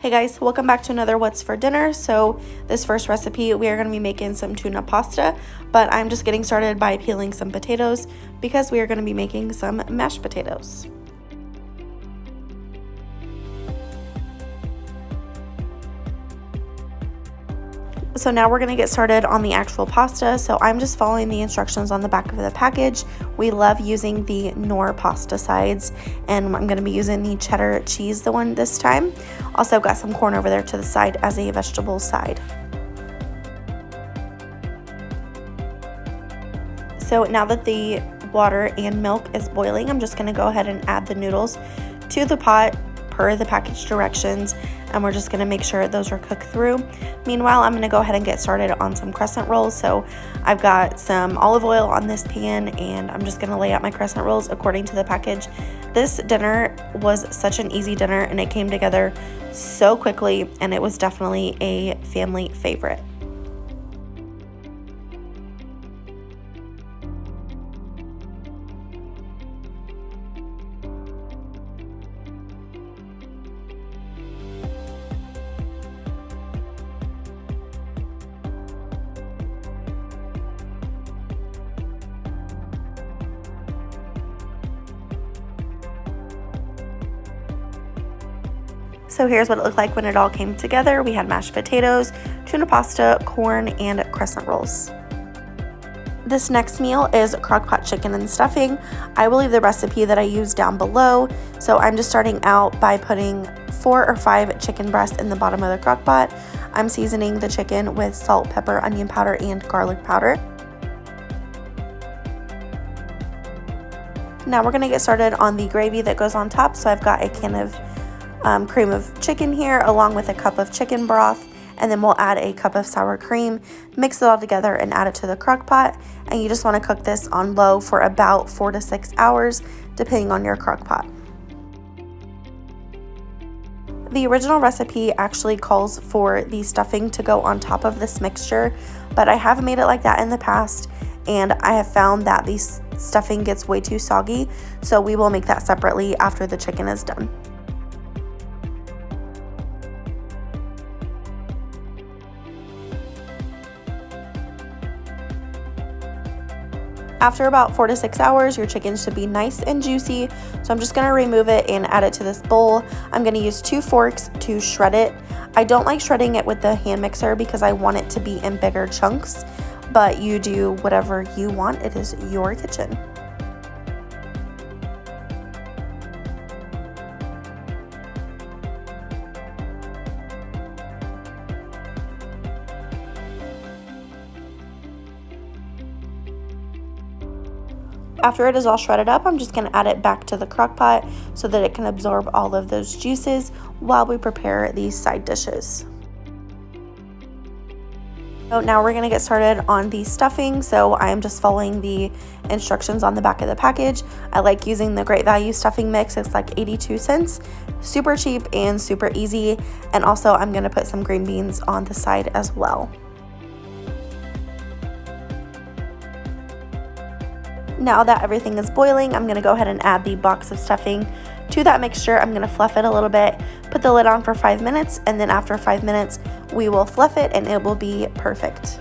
Hey guys, welcome back to another What's for Dinner. So this first recipe, we are going to be making some tuna pasta, but I'm just getting started by peeling some potatoes because we are going to be making some mashed potatoes. So now we're going to get started on the actual pasta. So I'm just following the instructions on the back of the package. We love using the Knorr pasta sides, and I'm going to be using the cheddar cheese, the one this time. Also got some corn over there to the side as a vegetable side. So now that the water and milk is boiling, I'm just going to go ahead and add the noodles to the pot per the package directions, and we're just going to make sure those are cooked through. Meanwhile, I'm going to go ahead and get started on some crescent rolls. So I've got some olive oil on this pan, and I'm just going to lay out my crescent rolls according to the package. This dinner was such an easy dinner, and it came together so quickly, and it was definitely a family favorite. So here's what it looked like when it all came together. We had mashed potatoes, tuna pasta, corn, and crescent rolls. This next meal is crock pot chicken and stuffing. I will leave the recipe that I use down below. So I'm just starting out by putting 4 or 5 chicken breasts in the bottom of the crock pot. I'm seasoning the chicken with salt, pepper, onion powder, and garlic powder. Now we're gonna get started on the gravy that goes on top. So I've got a can of cream of chicken here along with a cup of chicken broth, and then we'll add a cup of sour cream, mix it all together and add it to the crock pot. And you just want to cook this on low for about 4 to 6 hours depending on your crock pot. The original recipe actually calls for the stuffing to go on top of this mixture, but I have made it like that in the past, and I have found that the stuffing gets way too soggy, so we will make that separately after the chicken is done. After about 4 to 6 hours, your chicken should be nice and juicy. So I'm just gonna remove it and add it to this bowl. I'm gonna use 2 forks to shred it. I don't like shredding it with the hand mixer because I want it to be in bigger chunks, but you do whatever you want. It is your kitchen. After it is all shredded up, I'm just going to add it back to the crock pot so that it can absorb all of those juices while we prepare these side dishes. So now we're going to get started on the stuffing. So I'm just following the instructions on the back of the package. I like using the Great Value stuffing mix. It's like 82 cents, super cheap and super easy. And also I'm going to put some green beans on the side as well. Now that everything is boiling, I'm going to go ahead and add the box of stuffing to that mixture. I'm going to fluff it a little bit, put the lid on for 5 minutes, and then after 5 minutes, we will fluff it and it will be perfect.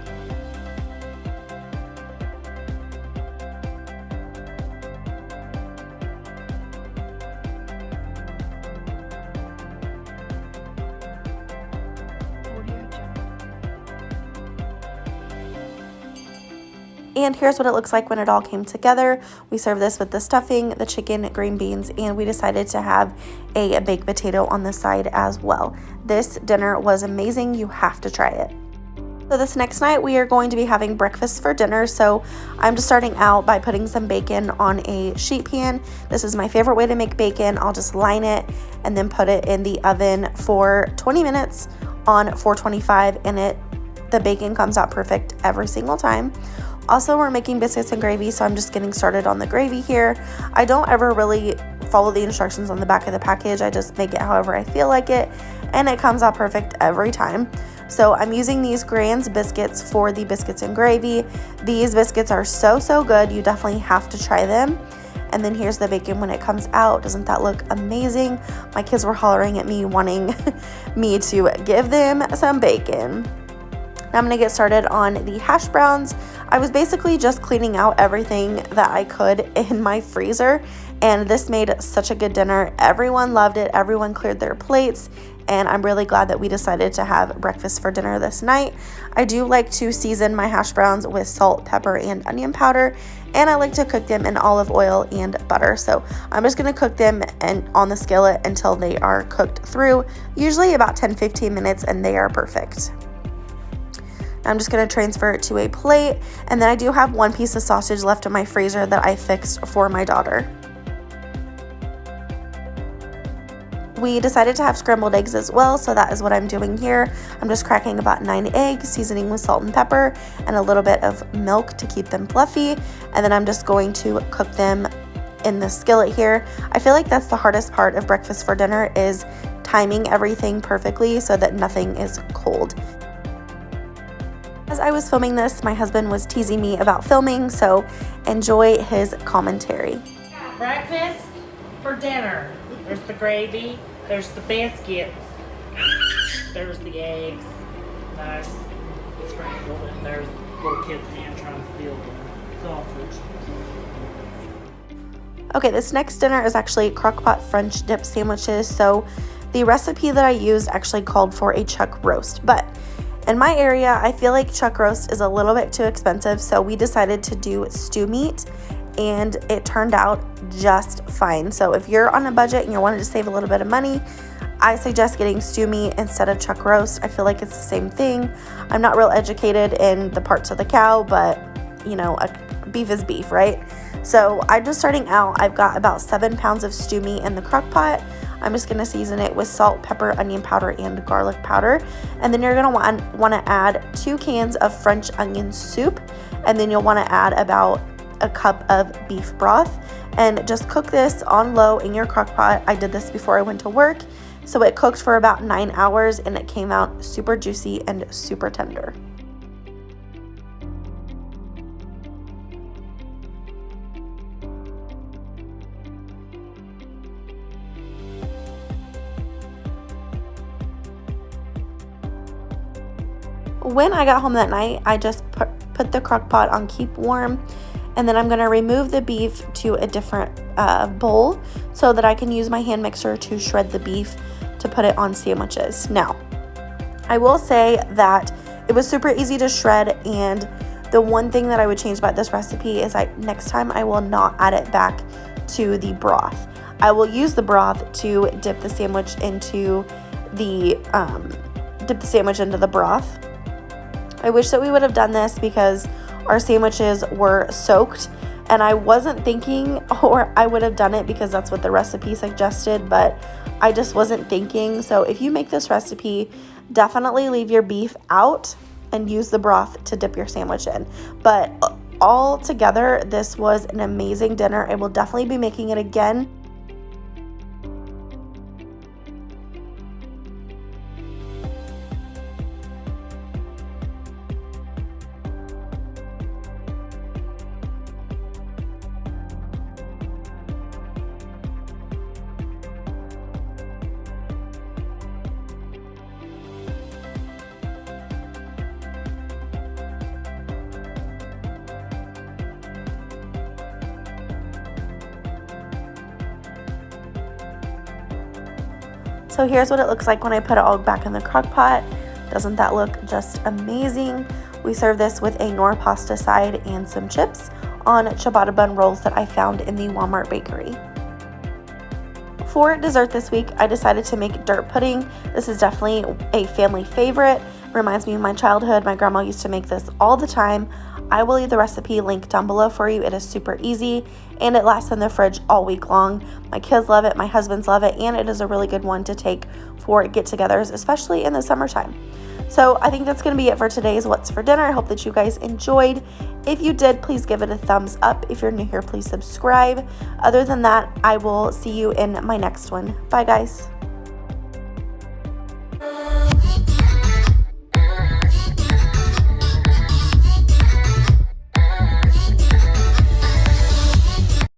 And here's what it looks like when it all came together. We served this with the stuffing, the chicken, green beans, and we decided to have a baked potato on the side as well. This dinner was amazing. You have to try it. So this next night we are going to be having breakfast for dinner. So I'm just starting out by putting some bacon on a sheet pan. This is my favorite way to make bacon. I'll just line it and then put it in the oven for 20 minutes on 425, and the bacon comes out perfect every single time. Also, we're making biscuits and gravy, so I'm just getting started on the gravy here. I don't ever really follow the instructions on the back of the package. I just make it however I feel like it, and it comes out perfect every time. So I'm using these Grand's biscuits for the biscuits and gravy. These biscuits are so good. You definitely have to try them. And then here's the bacon when it comes out. Doesn't that look amazing? My kids were hollering at me, wanting me to give them some bacon. Now I'm gonna get started on the hash browns. I was basically just cleaning out everything that I could in my freezer, and this made such a good dinner. Everyone loved it. Everyone cleared their plates, and I'm really glad that we decided to have breakfast for dinner this night. I do like to season my hash browns with salt, pepper, and onion powder, and I like to cook them in olive oil and butter. So I'm just gonna cook them on the skillet until they are cooked through, usually about 10-15 minutes, and they are perfect. I'm just going to transfer it to a plate, and then I do have one piece of sausage left in my freezer that I fixed for my daughter. We decided to have scrambled eggs as well, so that is what I'm doing here. I'm just cracking about 9 eggs, seasoning with salt and pepper, and a little bit of milk to keep them fluffy, and then I'm just going to cook them in the skillet here. I feel like that's the hardest part of breakfast for dinner, is timing everything perfectly so that nothing is cold. As I was filming this, my husband was teasing me about filming, so enjoy his commentary. Breakfast for dinner. There's the gravy, there's the biscuits, there's the eggs, nice scrambled, and there's little kid's hand trying to steal the sausage. Okay, this next dinner is actually Crock Pot French Dip sandwiches. So the recipe that I used actually called for a chuck roast, but in my area, I feel like chuck roast is a little bit too expensive, so we decided to do stew meat, and it turned out just fine. So if you're on a budget and you're wanting to save a little bit of money, I suggest getting stew meat instead of chuck roast. I feel like it's the same thing. I'm not real educated in the parts of the cow, but you know, beef is beef, right? So I'm just starting out. I've got about 7 pounds of stew meat in the crock pot. I'm just going to season it with salt, pepper, onion powder, and garlic powder. And then you're going to want to add 2 cans of French onion soup. And then you'll want to add about a cup of beef broth. And just cook this on low in your crock pot. I did this before I went to work. So it cooked for about 9 hours, and it came out super juicy and super tender. When I got home that night, I just put the crock pot on keep warm, and then I'm going to remove the beef to a different bowl so that I can use my hand mixer to shred the beef to put it on sandwiches. Now, I will say that it was super easy to shred, and the one thing that I would change about this recipe is next time I will not add it back to the broth. I will use the broth to dip the sandwich into the broth. I wish that we would have done this because our sandwiches were soaked, and I wasn't thinking, or I would have done it because that's what the recipe suggested, but I just wasn't thinking. So if you make this recipe, definitely leave your beef out and use the broth to dip your sandwich in. But all together, this was an amazing dinner. I will definitely be making it again. So here's what it looks like when I put it all back in the crock pot. Doesn't that look just amazing? We serve this with a Nor pasta side and some chips on ciabatta bun rolls that I found in the Walmart bakery. For dessert this week, I decided to make dirt pudding. This is definitely a family favorite. Reminds me of my childhood. My grandma used to make this all the time. I will leave the recipe link down below for you. It is super easy, and it lasts in the fridge all week long. My kids love it, my husbands love it, and it is a really good one to take for get-togethers, especially in the summertime. So I think that's going to be it for today's What's for Dinner. I hope that you guys enjoyed. If you did, please give it a thumbs up. If you're new here, please subscribe. Other than that, I will see you in my next one. Bye, guys.